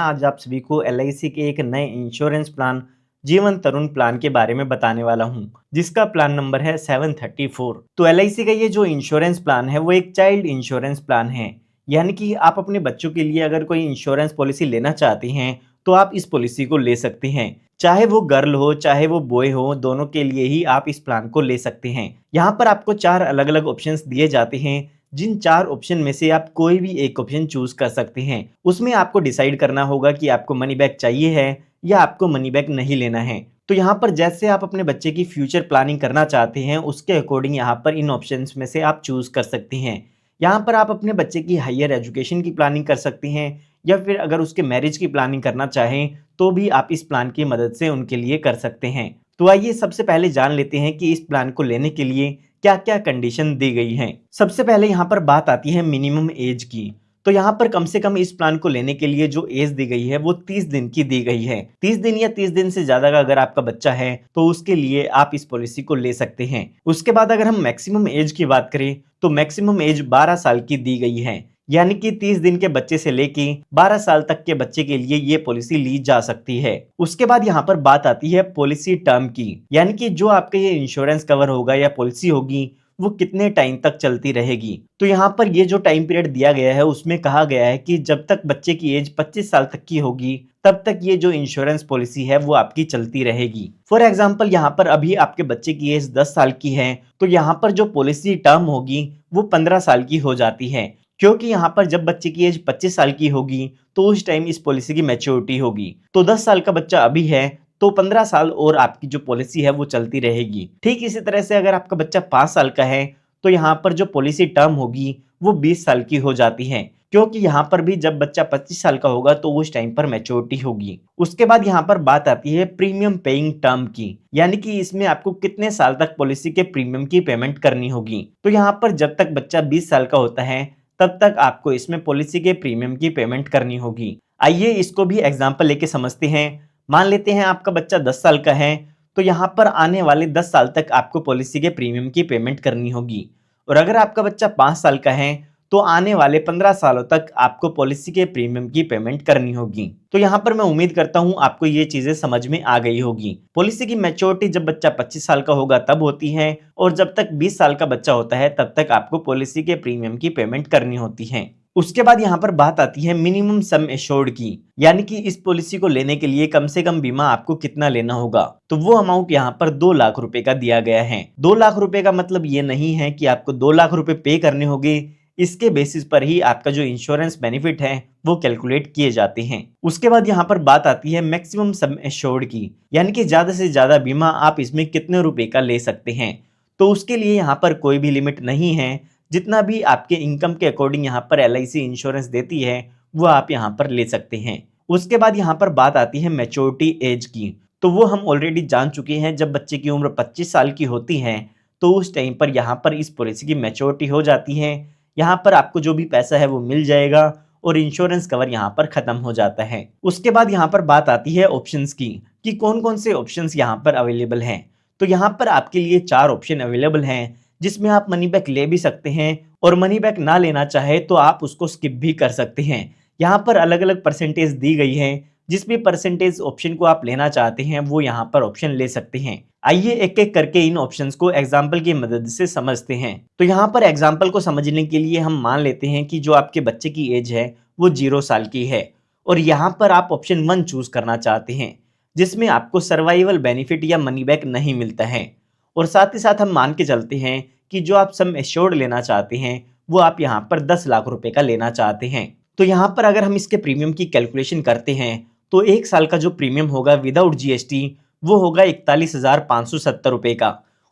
आज आप सभी को एलआईसी के एक नए इंश्योरेंस प्लान जीवन तरुण प्लान के बारे में बताने वाला हूं, जिसका प्लान नंबर है 734। तो एलआईसी का ये जो इंश्योरेंस प्लान है वो एक चाइल्ड इंश्योरेंस प्लान है। यानी कि आप अपने बच्चों के लिए अगर कोई इंश्योरेंस पॉलिसी लेना चाहते हैं तो आप इस पॉलिसी को ले सकते हैं। चाहे वो गर्ल हो चाहे वो बॉय हो, दोनों के लिए ही आप इस प्लान को ले सकते हैं। यहाँ पर आपको 4 अलग अलग ऑप्शंस दिए जाते हैं, जिन 4 ऑप्शन में से आप कोई भी एक ऑप्शन चूज कर सकते हैं। उसमें आपको डिसाइड करना होगा कि आपको मनी बैक चाहिए है या आपको मनी बैक नहीं लेना है। तो यहाँ पर जैसे आप अपने बच्चे की फ्यूचर प्लानिंग करना चाहते हैं उसके अकॉर्डिंग यहाँ पर इन ऑप्शंस में से आप चूज कर सकते हैं। यहाँ पर आप अपने बच्चे की हायर एजुकेशन की प्लानिंग कर सकते हैं, या फिर अगर उसके मैरिज की प्लानिंग करना चाहें तो भी आप इस प्लान की मदद से उनके लिए कर सकते हैं। तो आइए सबसे पहले जान लेते हैं कि इस प्लान को लेने के लिए क्या क्या कंडीशन दी गई हैं। सबसे पहले यहाँ पर बात आती है मिनिमम एज की। तो यहाँ पर कम से कम इस प्लान को लेने के लिए जो एज दी गई है वो 30 दिन की दी गई है। 30 दिन या 30 दिन से ज्यादा का अगर आपका बच्चा है तो उसके लिए आप इस पॉलिसी को ले सकते हैं। उसके बाद अगर हम मैक्सिमम एज की बात करें तो मैक्सिमम एज 12 साल की दी गई है। यानी कि 30 दिन के बच्चे से लेके 12 साल तक के बच्चे के लिए ये पॉलिसी ली जा सकती है। उसके बाद यहाँ पर बात आती है पॉलिसी टर्म की, यानी कि जो आपका ये इंश्योरेंस कवर होगा या पॉलिसी होगी वो कितने टाइम तक चलती रहेगी। तो यहाँ पर ये जो टाइम पीरियड दिया गया है उसमें कहा गया है कि जब तक बच्चे की एज 25 साल तक की होगी तब तक ये जो इंश्योरेंस पॉलिसी है वो आपकी चलती रहेगी। फॉर एग्जाम्पल यहाँ पर अभी आपके बच्चे की एज 10 साल की है तो यहाँ पर जो पॉलिसी टर्म होगी वो 15 साल की हो जाती है, क्योंकि यहाँ पर जब बच्चे की एज 25 साल की होगी तो उस टाइम इस पॉलिसी की मैच्योरिटी होगी। तो 10 साल का बच्चा अभी है तो 15 साल और आपकी जो पॉलिसी है वो चलती रहेगी। ठीक इसी तरह से अगर आपका बच्चा 5 साल का है तो यहाँ पर जो पॉलिसी टर्म होगी वो 20 साल की हो जाती है, क्योंकि यहाँ पर भी जब बच्चा 25 साल का होगा तो उस टाइम पर मैच्योरिटी होगी। उसके बाद यहाँ पर बात आती है प्रीमियम पेइंग टर्म की, यानी कि इसमें आपको कितने साल तक पॉलिसी के प्रीमियम की पेमेंट करनी होगी। तो यहाँ पर जब तक बच्चा 20 साल का होता है तब तक आपको इसमें पॉलिसी के प्रीमियम की पेमेंट करनी होगी। आइए इसको भी एग्जाम्पल लेके समझते हैं। मान लेते हैं आपका बच्चा 10 साल का है तो यहाँ पर आने वाले 10 साल तक आपको पॉलिसी के प्रीमियम की पेमेंट करनी होगी। और अगर आपका बच्चा 5 साल का है तो आने वाले 15 सालों तक आपको पॉलिसी के प्रीमियम की पेमेंट करनी होगी। तो यहाँ पर मैं उम्मीद करता हूँ आपको ये चीजें समझ में आ गई होगी। पॉलिसी की मैच्योरिटी जब बच्चा 25 साल का होगा तब होती है, और जब तक 20 साल का बच्चा होता है तब तक आपको पॉलिसी के प्रीमियम की पेमेंट करनी होती है। उसके बाद यहाँ पर बात आती है मिनिमम सम एश्योर्ड की, यानी कि इस पॉलिसी को लेने के लिए कम से कम बीमा आपको कितना लेना होगा। तो वो अमाउंट यहाँ पर 2 लाख रुपए का दिया गया है। 2 लाख रुपए का मतलब ये नहीं है कि आपको 2 लाख रुपए पे करने होंगे, इसके बेसिस पर ही आपका जो इंश्योरेंस बेनिफिट है वो कैलकुलेट किए जाते हैं। उसके बाद यहाँ पर बात आती है मैक्सिमम सम एश्योर्ड की, यानी कि ज्यादा से ज्यादा बीमा आप इसमें कितने रुपए का ले सकते हैं। तो उसके लिए यहाँ पर कोई भी लिमिट नहीं है, जितना भी आपके इनकम के अकॉर्डिंग यहाँ पर एलआईसी इंश्योरेंस देती है वो आप यहाँ पर ले सकते हैं। उसके बाद यहाँ पर बात आती है मैच्योरिटी एज की। तो वो हम ऑलरेडी जान चुके हैं, जब बच्चे की उम्र 25 साल की होती है तो उस टाइम पर यहाँ पर इस पॉलिसी की मैच्योरिटी हो जाती है। यहाँ पर आपको जो भी पैसा है वो मिल जाएगा और इंश्योरेंस कवर यहाँ पर खत्म हो जाता है। उसके बाद यहाँ पर बात आती है ऑप्शंस की कि कौन कौन से ऑप्शंस यहाँ पर अवेलेबल हैं। तो यहाँ पर आपके लिए 4 ऑप्शन अवेलेबल हैं, जिसमें आप मनी बैक ले भी सकते हैं और मनी बैक ना लेना चाहे तो आप उसको स्किप भी कर सकते हैं। यहाँ पर अलग अलग परसेंटेज दी गई है, जिस भी परसेंटेज ऑप्शन को आप लेना चाहते हैं वो यहाँ पर ऑप्शन ले सकते हैं। आइए एक एक करके इन ऑप्शंस को एग्जाम्पल की मदद से समझते हैं। तो यहाँ पर एग्जाम्पल को समझने के लिए हम मान लेते हैं कि जो आपके बच्चे की एज है वो 0 साल की है, और यहाँ पर आप ऑप्शन 1 चूज करना चाहते हैं, जिसमें आपको सर्वाइवल बेनिफिट या मनी बैक नहीं मिलता है। और साथ ही साथ हम मान के चलते हैं कि जो आप सम एश्योर्ड लेना चाहते हैं वो आप यहाँ पर 10 लाख रुपए का लेना चाहते हैं। तो यहाँ पर अगर हम इसके प्रीमियम की कैलकुलेशन करते हैं तो 1 साल का जो प्रीमियम होगा विदाउट जीएसटी वो होगा 41,570 रुपए का।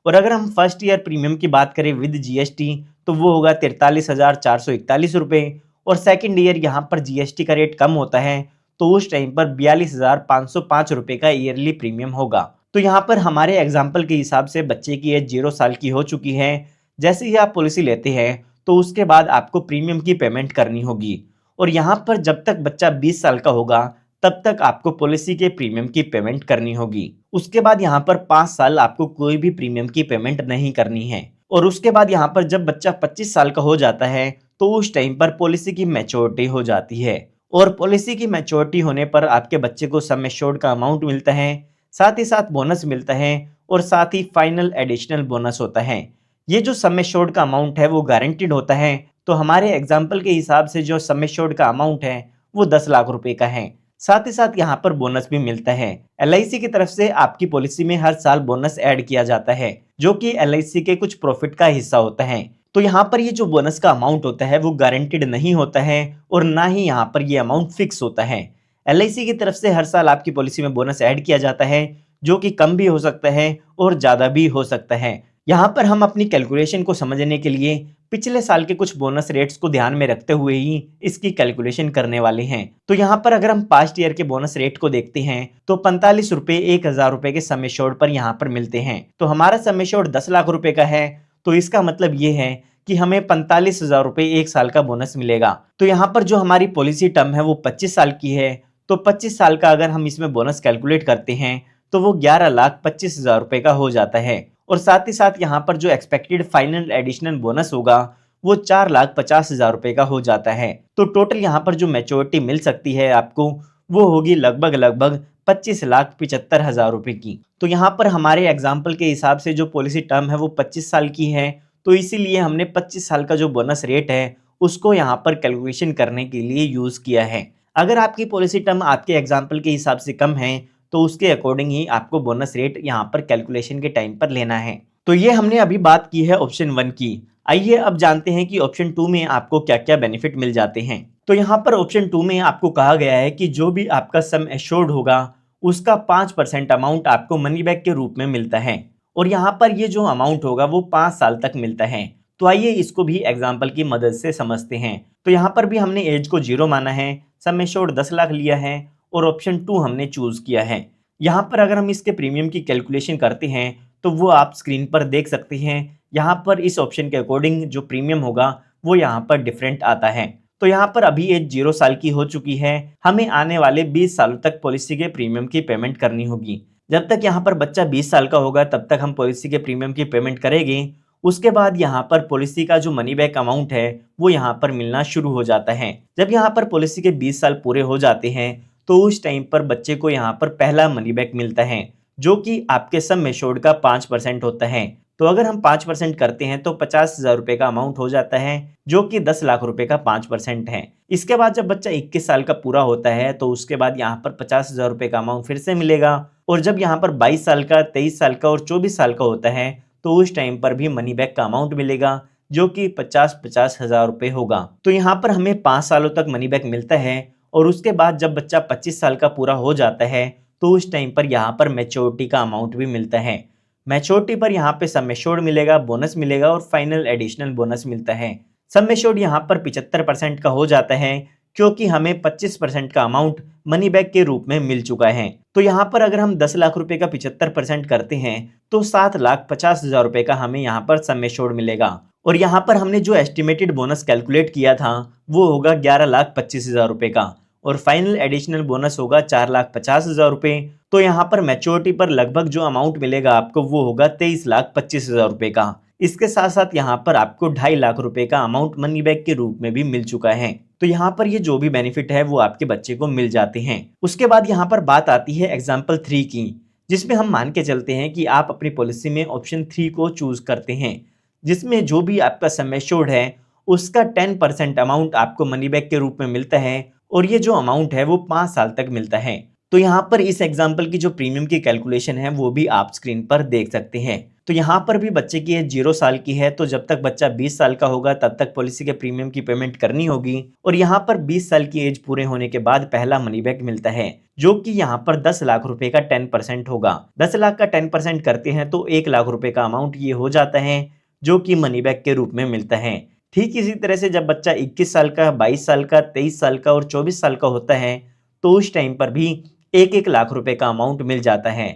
और अगर हम फर्स्ट ईयर प्रीमियम की बात करें विद जीएसटी तो वो होगा 43,441 रुपए। और सेकेंड ईयर यहाँ पर जीएसटी का रेट कम होता है तो उस टाइम पर 42,505 रुपए का ईयरली प्रीमियम होगा। तो यहाँ पर हमारे एग्जाम्पल के हिसाब से बच्चे की एज 0 साल की हो चुकी है। जैसे ही आप पॉलिसी लेते हैं तो उसके बाद आपको प्रीमियम की पेमेंट करनी होगी, और यहाँ पर जब तक बच्चा 20 साल का होगा तब तक आपको पॉलिसी के प्रीमियम की पेमेंट करनी होगी। उसके बाद यहाँ पर 5 साल आपको कोई भी प्रीमियम की पेमेंट नहीं करनी है। और उसके बाद यहाँ पर जब बच्चा 25 साल का हो जाता है तो उस टाइम पर पॉलिसी की मैच्योरिटी हो जाती है, और पॉलिसी की मैच्योरिटी होने पर आपके बच्चे को सम एश्योर्ड का अमाउंट मिलता है, साथ ही साथ बोनस मिलता है और साथ ही फाइनल एडिशनल बोनस होता है। ये जो सम एश्योर्ड का अमाउंट है वो गारंटीड होता है। तो हमारे एग्जाम्पल के हिसाब से जो सम एश्योर्ड का अमाउंट है वो 10 लाख रुपए का है। साथ ही साथ यहाँ पर बोनस भी मिलता है। LIC की तरफ से आपकी पॉलिसी में हर साल बोनस ऐड किया जाता है, जो कि LIC के कुछ प्रॉफिट का हिस्सा होता है। तो यहाँ पर ये जो बोनस का अमाउंट होता है वो गारंटीड नहीं होता है और ना ही यहाँ पर ये अमाउंट फिक्स होता है। LIC की तरफ से हर साल आपकी पॉलिसी में बोनस ऐड किया जाता है, जो कि कम भी हो सकता है और ज्यादा भी हो सकता है। यहाँ पर हम अपनी कैलकुलेशन को समझने के लिए पिछले साल के कुछ बोनस रेट्स को ध्यान में रखते हुए ही इसकी कैलकुलेशन करने वाले हैं। तो यहाँ पर अगर हम पास्ट ईयर के बोनस रेट को देखते हैं तो 45 रुपए 1000 रुपए के सम एश्योर्ड पर यहाँ पर मिलते हैं। तो हमारा सम एश्योर्ड 10 लाख रुपए का है, तो इसका मतलब ये है कि हमें 45,000 रुपए एक साल का बोनस मिलेगा। तो यहाँ पर जो हमारी पॉलिसी टर्म है वो 25 साल की है, तो 25 साल का अगर हम इसमें बोनस कैलकुलेट करते हैं तो वो 11,25,000 रुपए का हो जाता है। और साथ ही साथ यहाँ पर जो एक्सपेक्टेड फाइनल एडिशनल बोनस होगा वो 4,50,000 रुपए का हो जाता है। तो टोटल यहाँ पर जो मैच्योरिटी मिल सकती है आपको वो होगी लगभग 25,75,000 रुपए की। तो यहाँ पर हमारे एग्जाम्पल के हिसाब से जो पॉलिसी टर्म है वो 25 साल की है, तो इसीलिए हमने 25 साल का जो बोनस रेट है उसको यहाँ पर कैलकुलेशन करने के लिए यूज किया है। अगर आपकी पॉलिसी टर्म आपके एग्जाम्पल के हिसाब से कम है तो उसके अकॉर्डिंग ही आपको बोनस रेट यहाँ पर कैलकुलेशन के टाइम पर लेना है। तो ये हमने अभी बात की है ऑप्शन 1 की। आइए अब जानते हैं कि ऑप्शन 2 में आपको क्या क्या बेनिफिट मिल जाते हैं। तो यहाँ पर ऑप्शन 2 में आपको कहा गया है कि जो भी आपका सम एश्योर्ड होगा उसका 5% अमाउंट आपको मनी बैक के रूप में मिलता है, और यहाँ पर ये जो अमाउंट होगा वो 5 साल तक मिलता है। तो आइए इसको भी एग्जाम्पल की मदद से समझते हैं। तो यहाँ पर भी हमने एज को 0 माना है, सम एश्योर्ड 10 लाख लिया है और ऑप्शन 2 हमने चूज किया है। यहाँ पर अगर हम इसके प्रीमियम की कैलकुलेशन करते हैं तो वो आप स्क्रीन पर देख सकते हैं। यहाँ पर इस ऑप्शन के अकॉर्डिंग जो प्रीमियम होगा वो यहाँ पर डिफरेंट आता है। तो यहाँ पर अभी एज 0 साल की हो चुकी है, हमें आने वाले 20 सालों तक पॉलिसी के प्रीमियम की पेमेंट करनी होगी। जब तक यहाँ पर बच्चा 20 साल का होगा तब तक हम पॉलिसी के प्रीमियम की पेमेंट करेंगे। उसके बाद यहाँ पर पॉलिसी का जो मनी बैक अमाउंट है वो यहाँ पर मिलना शुरू हो जाता है। जब यहाँ पर पॉलिसी के 20 साल पूरे हो जाते हैं तो उस टाइम पर बच्चे को यहाँ पर पहला मनी बैक मिलता है, जो कि आपके सम एश्योर्ड का 5% होता है। तो अगर हम 5% करते हैं तो 50,000 रुपए का अमाउंट हो जाता है, जो कि 10 लाख रुपए का 5% है। इसके बाद जब बच्चा 21 साल का पूरा होता है तो उसके बाद यहाँ पर 50,000 रुपए का अमाउंट फिर से मिलेगा, और जब यहाँ पर 22 साल का, 23 साल का और 24 साल का होता है तो उस टाइम पर भी मनी बैक का अमाउंट मिलेगा, जो कि 50,000 रुपए होगा। तो यहाँ पर हमें 5 सालों तक मनी बैक मिलता है, और उसके बाद जब बच्चा 25 साल का पूरा हो जाता है तो उस टाइम पर यहाँ पर मैच्योरिटी का अमाउंट भी मिलता है। मैच्योरिटी पर यहाँ पे सम एश्योर्ड मिलेगा, बोनस मिलेगा और फाइनल एडिशनल बोनस मिलता है। सम एश्योर्ड यहाँ पर 75% का हो जाता है, क्योंकि हमें 25% का अमाउंट मनी बैक के रूप में मिल चुका है। तो यहाँ पर अगर हम 10 लाख रुपए का 75% करते हैं तो 7,50,000 रुपए का हमें यहाँ पर सम एश्योर्ड मिलेगा, और यहाँ पर हमने जो एस्टिमेटेड बोनस कैलकुलेट किया था वो होगा 11,25,000 रुपए का, और फाइनल एडिशनल बोनस होगा 4,50,000 रुपए। तो यहाँ पर मैच्योरिटी पर लगभग जो अमाउंट मिलेगा आपको वो होगा 23,25,000 रुपए का। इसके साथ साथ यहाँ पर आपको 2.5 लाख रुपए का अमाउंट मनी बैक के रूप में भी मिल चुका है। तो यहाँ पर ये जो भी बेनिफिट है वो आपके बच्चे को मिल जाते हैं। उसके बाद यहाँ पर बात आती है एग्जाम्पल 3 की, जिसमें हम मान के चलते हैं कि आप अपनी पॉलिसी में ऑप्शन 3 को चूज करते हैं, जिसमें जो भी आपका सम एश्योर्ड है उसका 10% अमाउंट आपको मनी बैक के रूप में मिलता है, और ये जो अमाउंट है वो 5 साल तक मिलता है। तो यहाँ पर इस एग्जाम्पल की जो प्रीमियम की कैलकुलेशन है वो भी आप स्क्रीन पर देख सकते हैं। तो यहाँ पर भी बच्चे की एज 0 साल की है, तो जब तक बच्चा 20 साल का होगा तब तक पॉलिसी के प्रीमियम की पेमेंट करनी होगी, और यहाँ पर 20 साल की एज पूरे होने के बाद पहला मनी बैक मिलता है, जो कि यहाँ पर 10 लाख रुपए का 10% होगा। 10 लाख का 10% करते हैं तो 1 लाख रुपए का अमाउंट ये हो जाता है, जो कि मनी बैक के रूप में मिलता है। ठीक इसी तरह से जब बच्चा 21 साल का, 22 साल का, 23 साल का और 24 साल का होता है तो उस टाइम पर भी 1-1 लाख रुपए का अमाउंट मिल जाता है,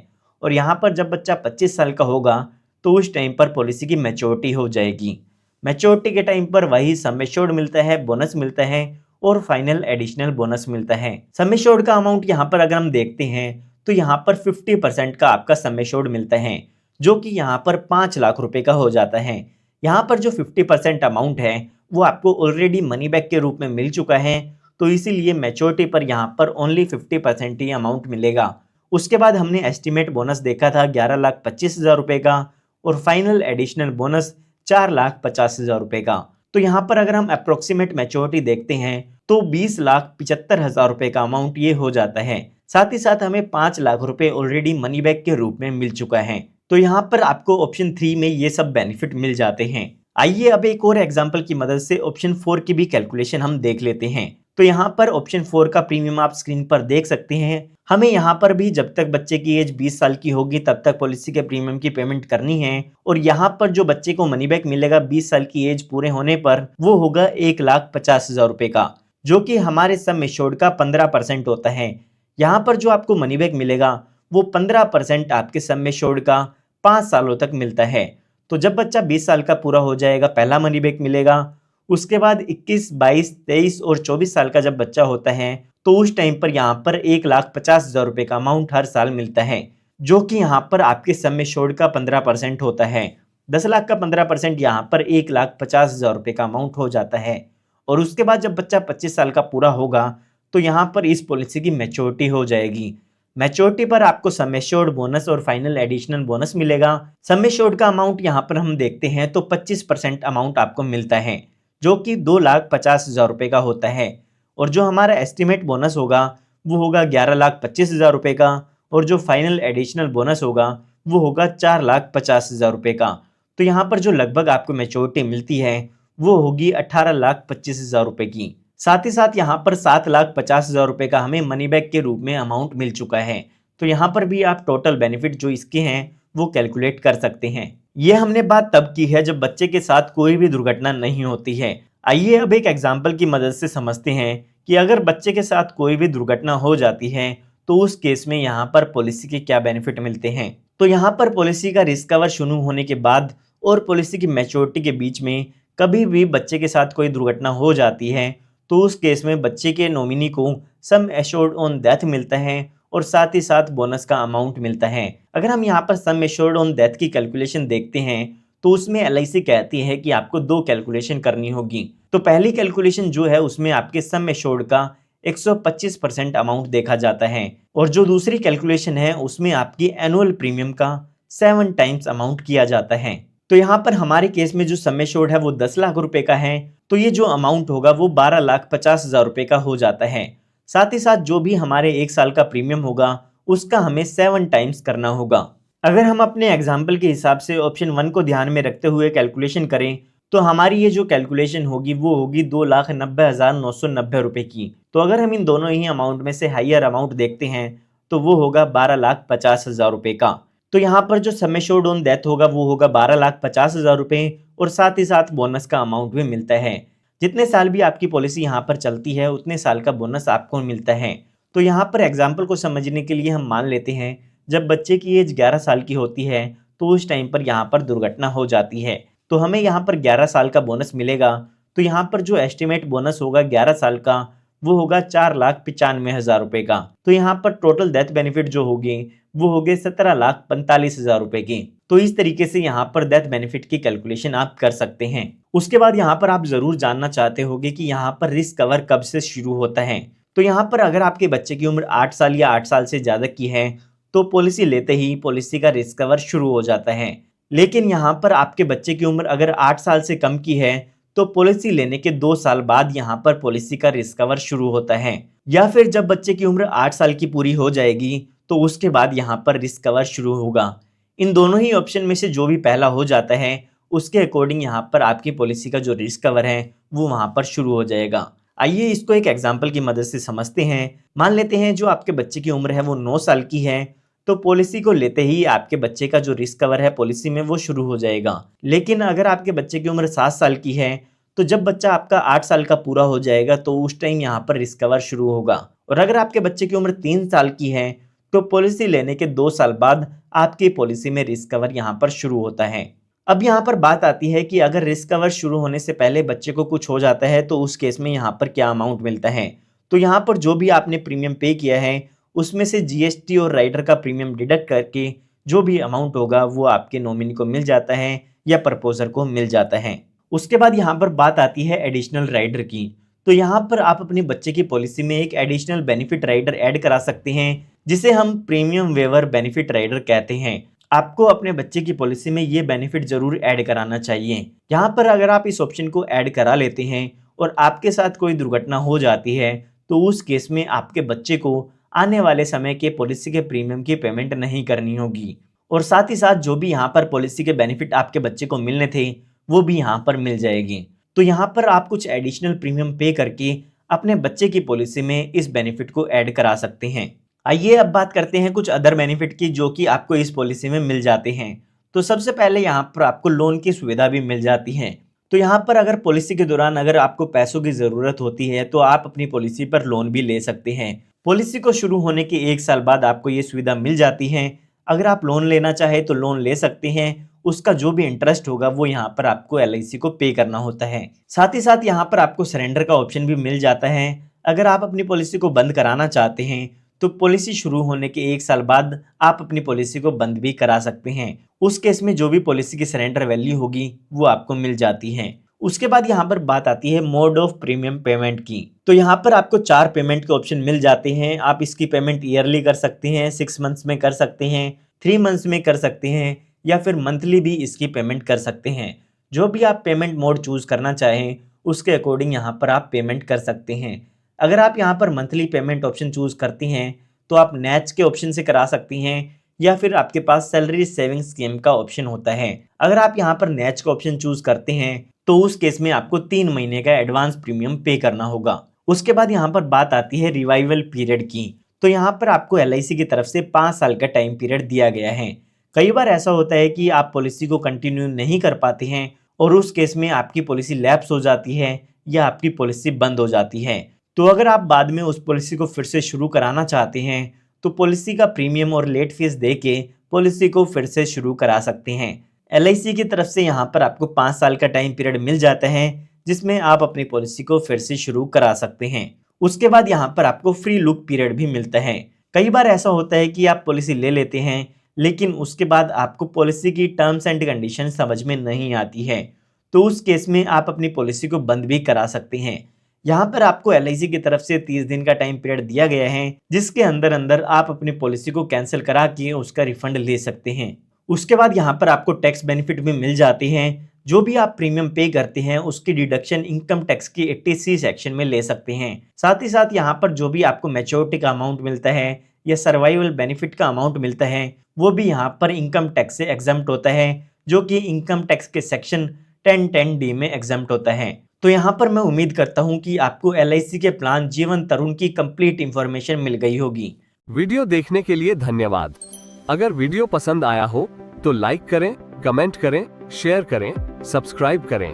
और यहाँ पर जब बच्चा 25 साल का होगा तो उस टाइम पर पॉलिसी की मैच्योरिटी हो जाएगी। मैच्योरिटी के टाइम पर वही सम एश्योर्ड मिलता है, बोनस मिलता है और फाइनल एडिशनल बोनस मिलता है। सम एश्योर्ड का अमाउंट यहाँ पर अगर हम देखते हैं तो यहाँ पर 50% का आपका सम एश्योर्ड मिलता है, जो कि यहाँ पर 5 लाख रुपए का हो जाता है। यहाँ पर जो 50% अमाउंट है वो आपको ऑलरेडी मनी बैक के रूप में मिल चुका है, तो इसीलिए मैच्योरिटी पर यहाँ पर ओनली 50% ही अमाउंट मिलेगा। उसके बाद हमने एस्टिमेट बोनस देखा था 11,25,000 रुपए का और फाइनल एडिशनल बोनस 4,50,000 रुपए का। तो यहाँ पर अगर हम अप्रोक्सीमेट मैच्योरिटी देखते हैं तो 20,75,000 रुपए का अमाउंट ये हो जाता है। साथ ही साथ हमें 5 लाख रुपए ऑलरेडी मनी बैक के रूप में मिल चुका है। तो यहाँ पर आपको ऑप्शन 3 में ये सब बेनिफिट मिल जाते हैं। आइए अब एक और एग्जांपल की मदद से ऑप्शन 4 की भी कैलकुलेशन हम देख लेते हैं। तो यहाँ पर ऑप्शन 4 का प्रीमियम आप स्क्रीन पर देख सकते हैं। हमें यहाँ पर भी जब तक बच्चे की एज 20 साल की होगी तब तक पॉलिसी के प्रीमियम की पेमेंट करनी है और यहाँ पर जो बच्चे को मनी बैक मिलेगा 20 साल की एज पूरे होने पर वो होगा 1,50,000 रुपए का, जो कि हमारे सम एश्योर्ड का 15% होता है। यहाँ पर जो आपको मनी बैक मिलेगा वो 15% आपके सम एश्योर्ड का 5 सालों तक मिलता है। तो जब बच्चा 20 साल का पूरा हो जाएगा पहला मनी बैक मिलेगा। उसके बाद 21, 22, 23 और 24 साल का जब बच्चा होता है तो उस टाइम पर यहाँ पर 1,50,000 रुपए का अमाउंट हर साल मिलता है, जो कि यहाँ पर आपके सम एश्योर्ड का 15% होता है। 10 लाख का 15% यहाँ पर 1,50,000 रुपए का अमाउंट हो जाता है। और उसके बाद जब बच्चा 25 साल का पूरा होगा तो यहाँ पर इस पॉलिसी की मैच्योरिटी हो जाएगी। मैच्योरिटी पर आपको सम एश्योर्ड बोनस और फाइनल एडिशनल बोनस मिलेगा। सम एश्योर्ड का अमाउंट यहाँ पर हम देखते हैं तो 25% अमाउंट आपको मिलता है, जो कि 2,50,000 रुपए का होता है। और जो हमारा एस्टिमेट बोनस होगा वो होगा 11,25,000 रुपए का और जो फाइनल एडिशनल बोनस होगा वो होगा 4,50,000 रुपए का। तो यहाँ पर जो लगभग आपको मैच्योरिटी मिलती है वो होगी 18,25,000 रुपए की। साथ ही साथ यहाँ पर 7,50,000 रुपए का हमें मनी बैक के रूप में अमाउंट मिल चुका है। तो यहाँ पर भी आप टोटल बेनिफिट जो इसके हैं वो कैलकुलेट कर सकते हैं। ये हमने बात तब की है जब बच्चे के साथ कोई भी दुर्घटना नहीं होती है। आइए अब एक एग्जाम्पल की मदद से समझते हैं कि अगर बच्चे के साथ कोई भी दुर्घटना हो जाती है तो उस केस में यहाँ पर पॉलिसी के क्या बेनिफिट मिलते हैं। तो यहाँ पर पॉलिसी का रिस्क कवर शुरू होने के बाद और पॉलिसी की मैच्योरिटी के बीच में कभी भी बच्चे के साथ कोई दुर्घटना हो जाती है तो उस केस में बच्चे के नॉमिनी को सम एश्योर्ड ऑन डेथ मिलता है और साथ ही साथ बोनस का अमाउंट मिलता है। अगर हम यहाँ पर सम एश्योर्ड ऑन डेथ की कैलकुलेशन देखते हैं तो उसमें एलआईसी कहती है कि आपको 2 कैलकुलेशन करनी होगी। तो पहली कैलकुलेशन जो है उसमें आपके सम एश्योर्ड का 125% अमाउंट देखा जाता है और जो दूसरी कैलकुलेशन है उसमें आपकी एनुअल प्रीमियम का 7 टाइम्स अमाउंट किया जाता है। तो यहाँ पर हमारे केस में जो सम एश्योर्ड है वो 10 लाख रुपए का है, तो ये जो अमाउंट होगा वो 12,50,000 रुपए का हो जाता है। साथ ही साथ जो भी हमारे 1 साल का प्रीमियम होगा उसका हमें 7 टाइम्स करना होगा। अगर हम अपने एग्जाम्पल के हिसाब से ऑप्शन 1 को ध्यान में रखते हुए कैलकुलेशन करें तो हमारी ये जो कैलकुलेशन होगी वो होगी 2,90,990 रुपए की। तो अगर हम इन दोनों ही अमाउंट में से हाईयर अमाउंट देखते हैं तो वो होगा 12,50,000 रुपए का। तो यहाँ पर जो सम एश्योर्ड ऑन डेथ होगा वो होगा 12,50,000 रुपए और साथ ही साथ बोनस का अमाउंट भी मिलता है। जितने साल भी आपकी पॉलिसी यहाँ पर चलती है उतने साल का बोनस आपको मिलता है। तो यहाँ पर एग्जाम्पल को समझने के लिए हम मान लेते हैं जब बच्चे की एज 11 साल की होती है तो उस टाइम पर यहाँ पर दुर्घटना हो जाती है तो हमें यहाँ पर 11 साल का बोनस मिलेगा। तो यहाँ पर जो एस्टिमेट बोनस होगा 11 साल का वो होगा 4,95,000 रुपए का। तो यहाँ पर टोटल डेथ बेनिफिट जो होगी वो हो गए 17,45,000 रुपए की। तो इस तरीके से यहाँ पर डेथ बेनिफिट की कैलकुलेशन आप कर सकते हैं। उसके बाद यहाँ पर आप जरूर जानना चाहते होंगे कि यहाँ पर रिस्क कवर कब से शुरू होता है। तो यहाँ पर अगर आपके बच्चे की उम्र 8 साल या 8 साल से ज्यादा की है तो पॉलिसी लेते ही पॉलिसी का रिस्क कवर शुरू हो जाता है। लेकिन यहाँ पर आपके बच्चे की उम्र अगर 8 साल से कम की है तो पॉलिसी लेने के 2 साल बाद यहाँ पर पॉलिसी का रिस्क कवर शुरू होता है, या फिर जब बच्चे की उम्र 8 साल की पूरी हो जाएगी तो उसके बाद यहाँ पर रिस्क कवर शुरू होगा। इन दोनों ही ऑप्शन में से जो भी पहला हो जाता है उसके अकॉर्डिंग यहाँ पर आपकी पॉलिसी का जो रिस्क कवर है वो वहाँ पर शुरू हो जाएगा। आइए इसको एक एग्जाम्पल की मदद से समझते हैं। मान लेते हैं जो आपके बच्चे की उम्र है वो 9 साल की है, तो पॉलिसी को लेते ही आपके बच्चे का जो रिस्क कवर है पॉलिसी में वो शुरू हो जाएगा। लेकिन अगर आपके बच्चे की उम्र 7 साल की है तो जब बच्चा आपका 8 साल का पूरा हो जाएगा तो उस टाइम यहाँ पर रिस्क कवर शुरू होगा। और अगर आपके बच्चे की उम्र 3 साल की है तो पॉलिसी लेने के 2 साल बाद आपकी पॉलिसी में रिस्क कवर यहाँ पर शुरू होता है। अब यहाँ पर बात आती है कि अगर रिस्क कवर शुरू होने से पहले बच्चे को कुछ हो जाता है तो उस केस में यहाँ पर क्या अमाउंट मिलता है। तो यहाँ पर जो भी आपने प्रीमियम पे किया है उसमें से जीएसटी और राइडर का प्रीमियम डिडक्ट करके जो भी अमाउंट होगा वो आपके नॉमिनी को मिल जाता है या प्रपोजर को मिल जाता है। उसके बाद यहाँ पर बात आती है एडिशनल राइडर की। तो यहाँ पर आप अपने बच्चे की पॉलिसी में एक एडिशनल बेनिफिट राइडर ऐड करा सकते हैं, जिसे हम प्रीमियम वेवर बेनिफिट राइडर कहते हैं। आपको अपने बच्चे की पॉलिसी में ये बेनिफिट जरूर ऐड कराना चाहिए। यहाँ पर अगर आप इस ऑप्शन को ऐड करा लेते हैं और आपके साथ कोई दुर्घटना हो जाती है, तो उस केस में आपके बच्चे को आने वाले समय के पॉलिसी के प्रीमियम की पेमेंट नहीं करनी होगी, और साथ ही साथ जो भी यहाँ पर पॉलिसी के बेनिफिट आपके बच्चे को मिलने थे वो भी यहाँ पर मिल जाएगी। तो यहाँ पर आप कुछ एडिशनल प्रीमियम पे करके अपने बच्चे की पॉलिसी में इस बेनिफिट को ऐड करा सकते हैं। आइए अब बात करते हैं कुछ अदर बेनिफिट की जो कि आपको इस पॉलिसी में मिल जाते हैं। तो सबसे पहले यहाँ पर आपको लोन की सुविधा भी मिल जाती है। तो यहाँ पर अगर पॉलिसी के दौरान अगर आपको पैसों की ज़रूरत होती है तो आप अपनी पॉलिसी पर लोन भी ले सकते हैं। पॉलिसी को शुरू होने के 1 साल बाद आपको ये सुविधा मिल जाती है। अगर आप लोन लेना चाहे तो लोन ले सकते हैं। उसका जो भी इंटरेस्ट होगा वो यहाँ पर आपको LIC को पे करना होता है। साथ ही साथ यहाँ पर आपको सरेंडर का ऑप्शन भी मिल जाता है। अगर आप अपनी पॉलिसी को बंद कराना चाहते हैं तो पॉलिसी शुरू होने के 1 साल बाद आप अपनी पॉलिसी को बंद भी करा सकते हैं। उस केस में जो भी पॉलिसी की सरेंडर वैल्यू होगी वो आपको मिल जाती है। उसके बाद यहाँ पर बात आती है मोड ऑफ प्रीमियम पेमेंट की। तो यहाँ पर आपको 4 पेमेंट के ऑप्शन मिल जाते हैं। आप इसकी पेमेंट ईयरली कर सकते हैं, 6 मंथ्स में कर सकते हैं, 3 मंथ्स में कर सकते हैं, या फिर मंथली भी इसकी पेमेंट कर सकते हैं। जो भी आप पेमेंट मोड चूज करना चाहें उसके अकॉर्डिंग यहाँ पर आप पेमेंट कर सकते हैं। अगर आप यहाँ पर मंथली पेमेंट ऑप्शन चूज करती हैं तो आप नैच के ऑप्शन से करा सकती हैं, या फिर आपके पास सैलरी सेविंग स्कीम का ऑप्शन होता है। अगर आप यहाँ पर नैच का ऑप्शन चूज करते हैं तो उस केस में आपको 3 महीने का एडवांस प्रीमियम पे करना होगा। उसके बाद यहाँ पर बात आती है रिवाइवल पीरियड की। तो यहाँ पर आपको LIC की तरफ से 5 साल का टाइम पीरियड दिया गया है। कई बार ऐसा होता है कि आप पॉलिसी को कंटिन्यू नहीं कर पाते हैं और उस केस में आपकी पॉलिसी लैप्स हो जाती है या आपकी पॉलिसी बंद हो जाती है। तो अगर आप बाद में उस पॉलिसी को फिर से शुरू कराना चाहते हैं तो पॉलिसी का प्रीमियम और लेट फीस दे के पॉलिसी को फिर से शुरू करा सकते हैं। LIC की तरफ से यहाँ पर आपको 5 साल का टाइम पीरियड मिल जाता है जिसमें आप अपनी पॉलिसी को फिर से शुरू करा सकते हैं। उसके बाद यहाँ पर आपको फ्री लुक पीरियड भी मिलता है। कई बार ऐसा होता है कि आप पॉलिसी ले लेते हैं लेकिन उसके बाद आपको पॉलिसी की टर्म्स एंड कंडीशन समझ में नहीं आती है, तो उस केस में आप अपनी पॉलिसी को बंद भी करा सकते हैं। यहाँ पर आपको LIC की तरफ से 30 दिन का टाइम पीरियड दिया गया है जिसके अंदर अंदर आप अपनी पॉलिसी को कैंसिल करा के उसका रिफंड ले सकते हैं। उसके बाद यहाँ पर आपको टैक्स बेनिफिट भी मिल जाते हैं। जो भी आप प्रीमियम पे करते हैं उसकी डिडक्शन इनकम टैक्स की 80C सेक्शन में ले सकते हैं। साथ ही साथ यहाँ पर जो भी आपको मैच्योरिटी का अमाउंट मिलता है या सर्वाइवल बेनिफिट का अमाउंट मिलता है वो भी यहाँ पर इनकम टैक्स से एग्जम्प्ट होता है, जो कि इनकम टैक्स के सेक्शन 1010D में एग्जम्प्ट होता है। तो यहाँ पर मैं उम्मीद करता हूँ कि आपको LIC के प्लान जीवन तरुण की कंप्लीट इंफॉर्मेशन मिल गई होगी। वीडियो देखने के लिए धन्यवाद। अगर वीडियो पसंद आया हो तो लाइक करें, कमेंट करें, शेयर करें, सब्सक्राइब करें।